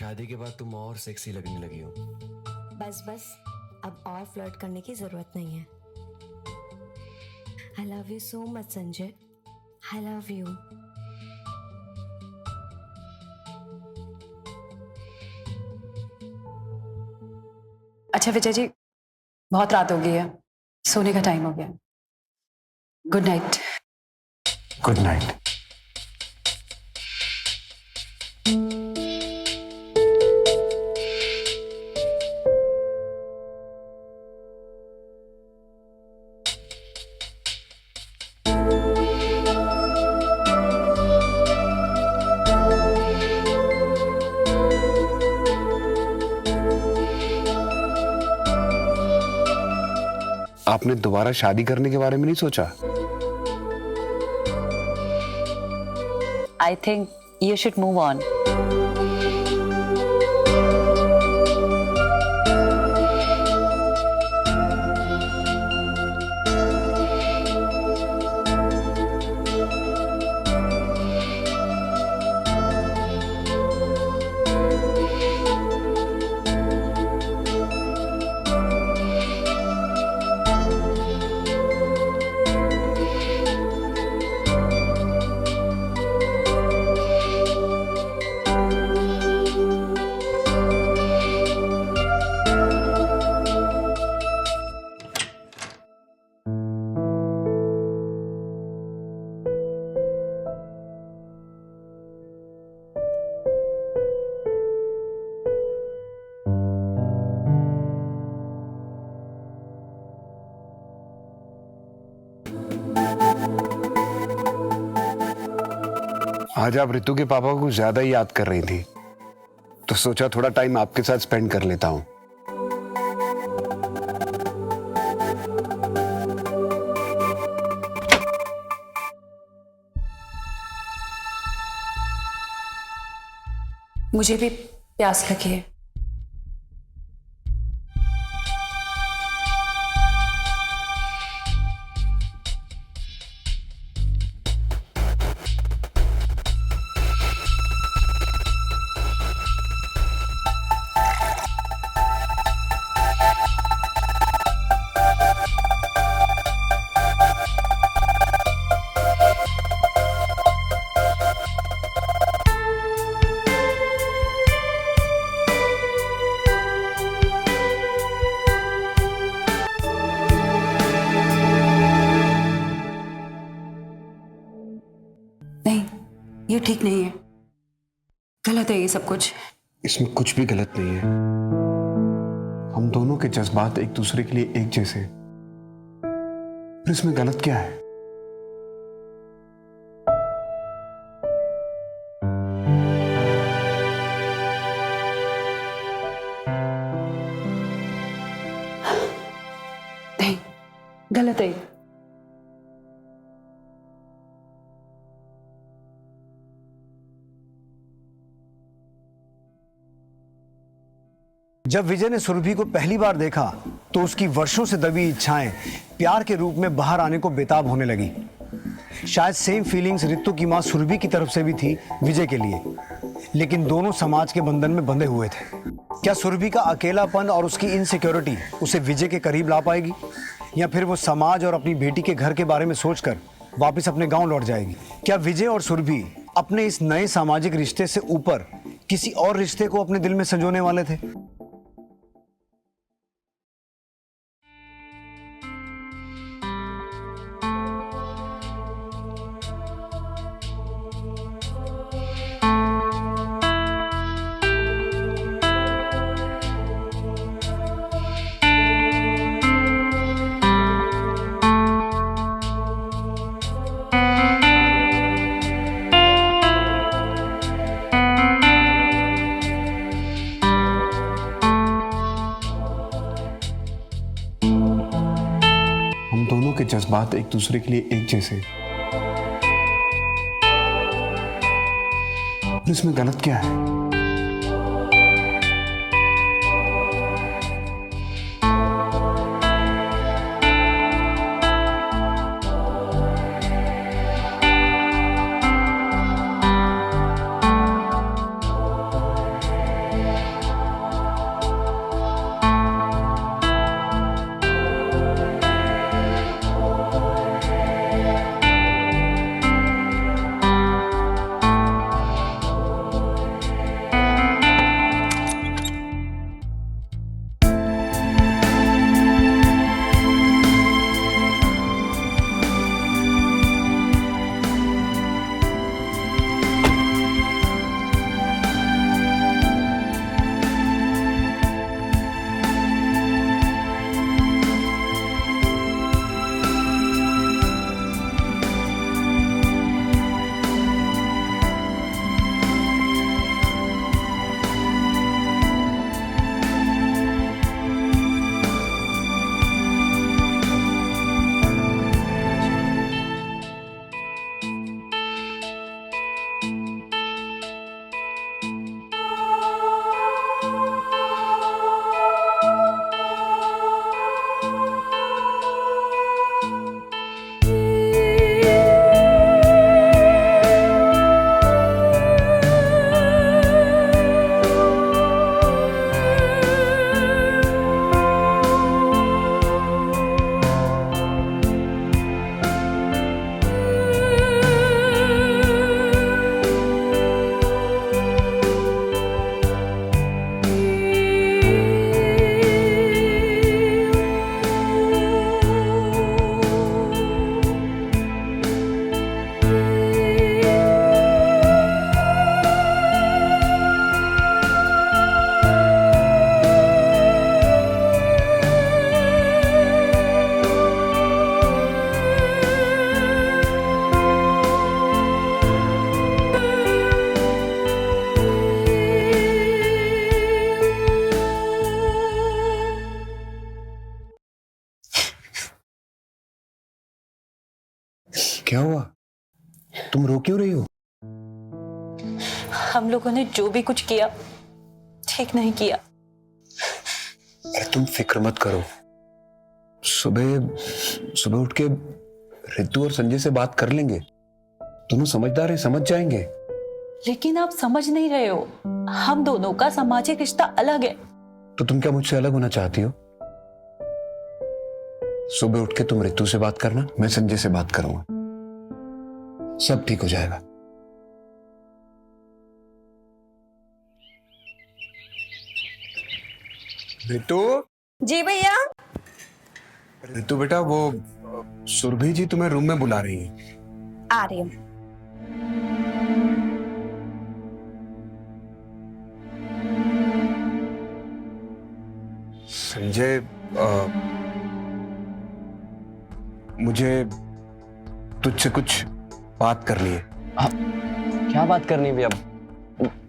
शादी के बाद तुम और सेक्सी लगने लगी हो। बस बस, अब और फ्लर्ट करने की जरूरत नहीं है। I love you so much Sanjay, I love you. अच्छा विजय जी, बहुत रात हो गई है, सोने का टाइम हो गया। Good night. Good night. आपने दोबारा शादी करने के बारे में नहीं सोचा? I think you should move on. आज आप रितु के पापा को ज्यादा ही याद कर रही थी, तो सोचा थोड़ा टाइम आपके साथ स्पेंड कर लेता हूं। मुझे भी प्यास लगी है। नहीं, ये ठीक नहीं है, गलत है ये सब कुछ। इसमें कुछ भी गलत नहीं है। हम दोनों के जज्बात एक दूसरे के लिए एक जैसे हैं। फिर इसमें गलत क्या है? नहीं, गलत है। जब विजय ने सुरभि को पहली बार देखा तो उसकी वर्षों से दबी इच्छाएं प्यार के रूप में बाहर आने को बेताब होने लगी। शायद सेम फीलिंग्स रितु की मां सुरभि की तरफ से भी थी विजय के लिए, लेकिन दोनों समाज के बंधन में बंधे हुए थे। क्या सुरभि का अकेलापन और उसकी इनसिक्योरिटी उसे विजय के करीब ला पाएगी, या फिर वो समाज और अपनी बेटी के घर के बारे में सोचकर वापस अपने गांव लौट जाएगी? क्या विजय और सुरभि अपने इस नए सामाजिक रिश्ते से ऊपर किसी और रिश्ते को अपने दिल में संजोने वाले थे? हम दोनों के जज्बात एक दूसरे के लिए एक जैसे हैं। फिर इसमें गलत क्या है? क्या हुआ? तुम रो क्यों रही हो? हम लोगों ने जो भी कुछ किया ठीक नहीं किया। अरे तुम फिक्र मत करो, सुबह सुबह उठ के रितु और संजय से बात कर लेंगे। दोनों समझदार हैं, समझ जाएंगे। लेकिन आप समझ नहीं रहे हो, हम दोनों का सामाजिक रिश्ता अलग है। तो तुम क्या मुझसे अलग होना चाहती हो? सुबह उठ के तुम रितु से बात करना, मैं संजय से बात करूंगा, सब ठीक हो जाएगा। रितु, जी भैया। रितु बेटा, वो सुरभि जी तुम्हें रूम में बुला रही है। आ रही हूँ। संजय, मुझे तुझसे कुछ बात करनी है। क्या बात करनी भैया,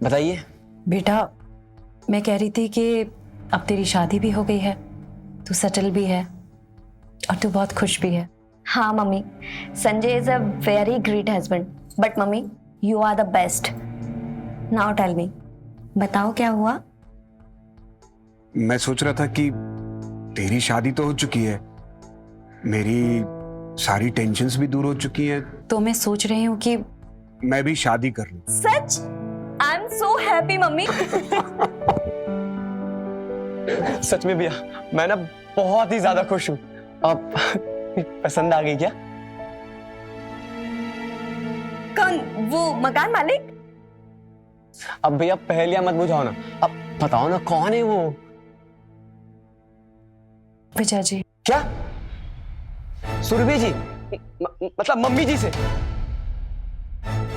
बताइए। बेटा, मैं कह रही थी कि अब तेरी शादी भी हो गई है, तू सेटल भी है और तू बहुत खुश भी है। हाँ mummy, Sanjay is a very great husband, but mummy you are the best. Now tell me, बताओ क्या हुआ? मैं सोच रहा था कि तेरी शादी तो हो चुकी है, मेरी सारी टेंशन्स भी दूर हो चुकी हैं, तो मैं सोच रही हूँ कि मैं भी शादी कर लूं। सच? I am so happy mummy. सच में भैया, मैं ना बहुत ही ज्यादा खुश हूँ। अब पसंद आ गई क्या? कौन? वो मकान मालिक? अब भैया पहेलियां मत बुझाओ ना, अब बताओ ना कौन है वो? विजय जी। क्या? सुरभि जी? मतलब मम्मी जी से?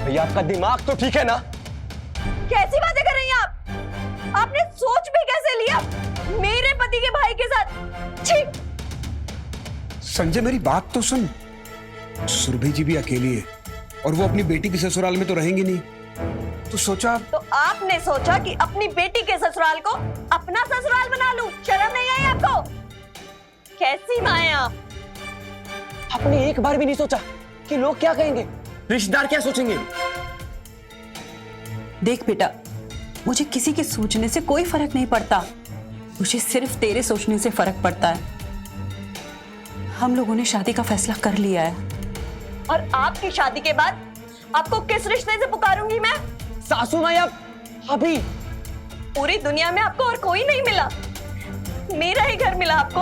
भैया आपका दिमाग तो ठीक है ना? कैसी बातें कर रही हैं आप? आपने सोच भी कैसे लिया मेरे पति के भाई के साथ? छी! संजय, मेरी बात तो सुन। सुरभि जी भी अकेली है और वो अपनी बेटी के ससुराल में तो रहेंगी नहीं, तो सोचा। तो आपने सोचा कि अपनी बेटी के ससुराल को अपना ससुराल बना लूं? शर्म नहीं आई आपको? कैसी माँ हैं आप? आपने एक बार भी नहीं सोचा कि लोग क्या कहेंगे, रिश्तेदार क्या सोचेंगे? देख बेटा, मुझे किसी के सोचने से कोई फर्क नहीं पड़ता, मुझे सिर्फ तेरे सोचने से फर्क पड़ता है। हम लोगों ने शादी का फैसला कर लिया है। और आपकी शादी के बाद आपको किस रिश्ते से पुकारूंगी मैं? सासू माँ या भाभी? पूरी दुनिया में आपको और कोई नहीं मिला, मेरा ही घर मिला आपको।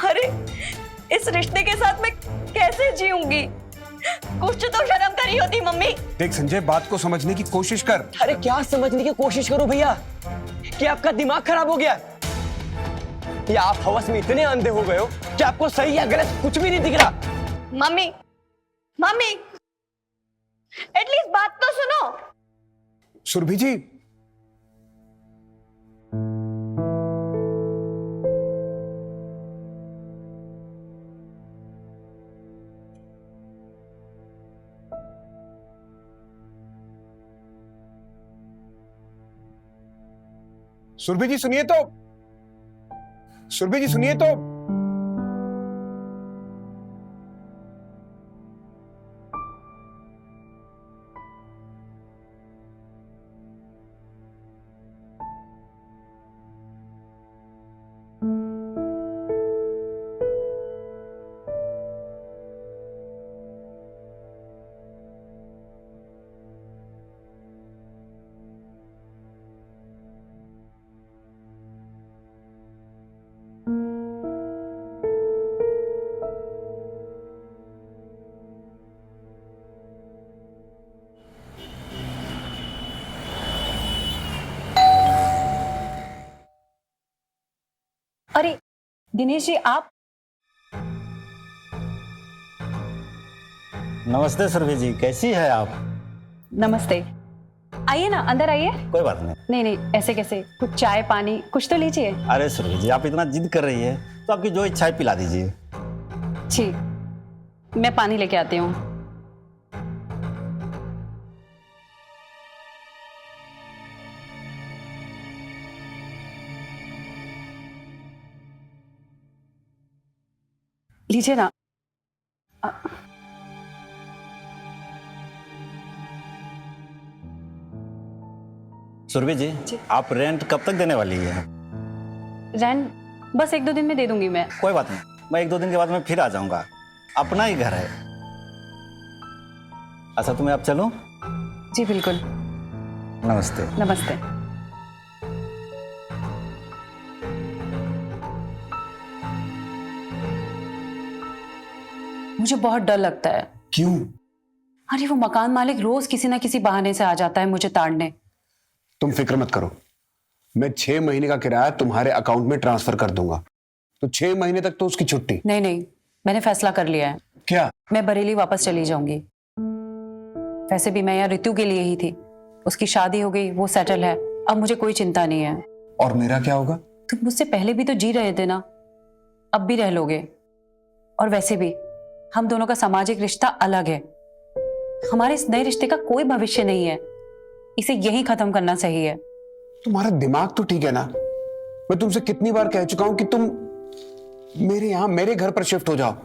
अरे इस रिश्ते के साथ मैं कैसे जीऊंगी? कुछ तो शर्म करी होती मम्मी। देख संजय, बात को समझने की कोशिश कर। अरे क्या समझने की कोशिश करो भैया? कि आपका दिमाग खराब हो गया या आप हवस में इतने अंधे हो गए हो कि आपको सही या गलत कुछ भी नहीं दिख रहा? मम्मी, मम्मी, एटलीस्ट बात तो सुनो। सुरभि जी, सुरभि जी सुनिए तो, सुरभि जी सुनिए तो। अरे दिनेश जी, आप? नमस्ते सुरभि जी, कैसी है आप? नमस्ते, आइए ना, अंदर आइए। कोई बात नहीं। नहीं नहीं, ऐसे कैसे, कुछ चाय पानी कुछ तो लीजिए। अरे सुरभि जी, आप इतना जिद कर रही है तो आपकी जो इच्छा है पिला दीजिए। ठीक, मैं पानी लेके आती हूँ। लीजिए ना। सुरभि जी, आप रेंट कब तक देने वाली है? रेंट बस 1-2 दिन में दे दूंगी मैं। कोई बात नहीं, मैं 1-2 दिन के बाद मैं फिर आ जाऊंगा। अपना ही घर है। अच्छा, तो मैं अब चलूं? जी बिल्कुल। नमस्ते। नमस्ते। मुझे बहुत डर लगता है। क्यों? अरे वो मकान मालिक रोज किसी ना किसी बहाने से आ जाता है मुझे ताड़ने। तुम फिक्र मत करो, मैं 6 महीने का किराया तुम्हारे अकाउंट में ट्रांसफर कर दूंगा, तो 6 महीने तक तो उसकी छुट्टी। नहीं नहीं, मैंने फैसला कर लिया है। क्या? मैं बरेली वापस चली जाऊंगी। वैसे भी मैं यहाँ ऋतु के लिए ही थी। उसकी शादी हो गई, वो सेटल है, अब मुझे कोई चिंता नहीं है। और मेरा क्या होगा? तुम मुझसे पहले भी तो जी रहे थे ना, अब भी रह लोगे। और वैसे भी हम दोनों का सामाजिक रिश्ता अलग है। हमारे इस नए रिश्ते का कोई भविष्य नहीं है, इसे यहीं खत्म करना सही है। तुम्हारा दिमाग तो ठीक है ना? मैं तुमसे कितनी बार कह चुका हूं कि तुम मेरे यहाँ मेरे घर पर शिफ्ट हो जाओ,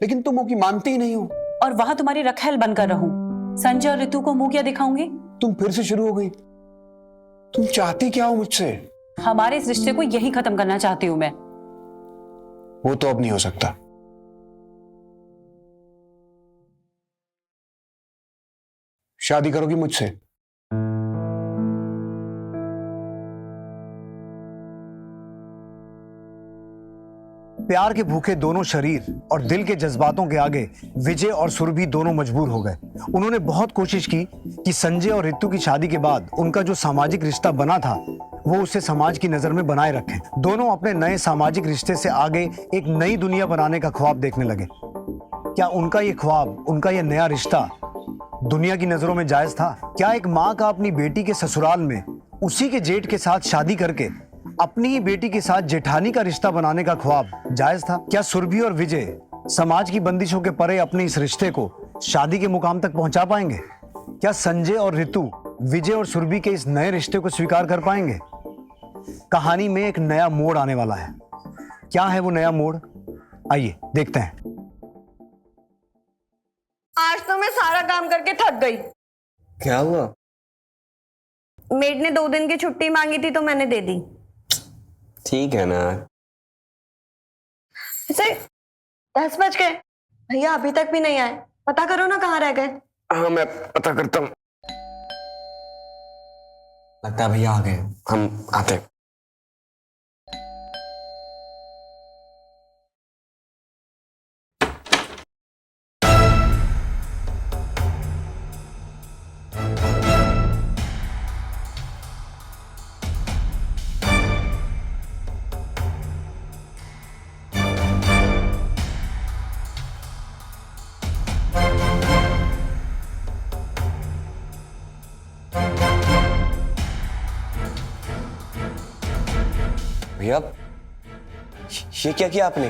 लेकिन तुम वो की मानती ही नहीं हो। और वहां तुम्हारी रखेल बनकर रहूं। संजय और ऋतु को मुंह क्या दिखाऊंगी? तुम फिर से शुरू हो गई। तुम चाहती क्या हो मुझसे? हमारे इस रिश्ते को यहीं खत्म करना चाहती हूं मैं। वो तो अब नहीं हो सकता। शादी करोगी मुझसे? प्यार के भूखे दोनों शरीर और दिल के जज्बातों के आगे विजय और सुरभि दोनों मजबूर हो गए। उन्होंने बहुत कोशिश की कि संजय और ऋतु की शादी के बाद उनका जो सामाजिक रिश्ता बना था वो उसे समाज की नजर में बनाए रखें। दोनों अपने नए सामाजिक रिश्ते से आगे एक नई दुनिया बनाने का ख्वाब देखने लगे। क्या उनका ये ख्वाब, उनका ये नया रिश्ता दुनिया की नजरों में जायज था? क्या एक माँ का अपनी बेटी के ससुराल में उसी के जेठ के साथ शादी करके अपनी ही बेटी के साथ जेठानी का रिश्ता बनाने का ख्वाब जायज था? क्या सुरभि और विजय समाज की बंदिशों के परे अपने इस रिश्ते को शादी के मुकाम तक पहुंचा पाएंगे? क्या संजय और ऋतु विजय और सुरभि के इस नए रिश्ते को स्वीकार कर पाएंगे? कहानी में एक नया मोड़ आने वाला है। क्या है वो नया मोड़? आइए देखते हैं। आज तो मैं सारा काम करके थक गई। क्या हुआ? मेड ने 2 दिन की छुट्टी मांगी थी तो मैंने दे दी। ठीक है ना। इसे 10 बज गए, भैया अभी तक भी नहीं आए। पता करो ना कहाँ रह गए। हाँ, मैं पता करता हूँ। लगता है भैया आ गए, हम आते हैं। भैया, ये क्या किया आपने?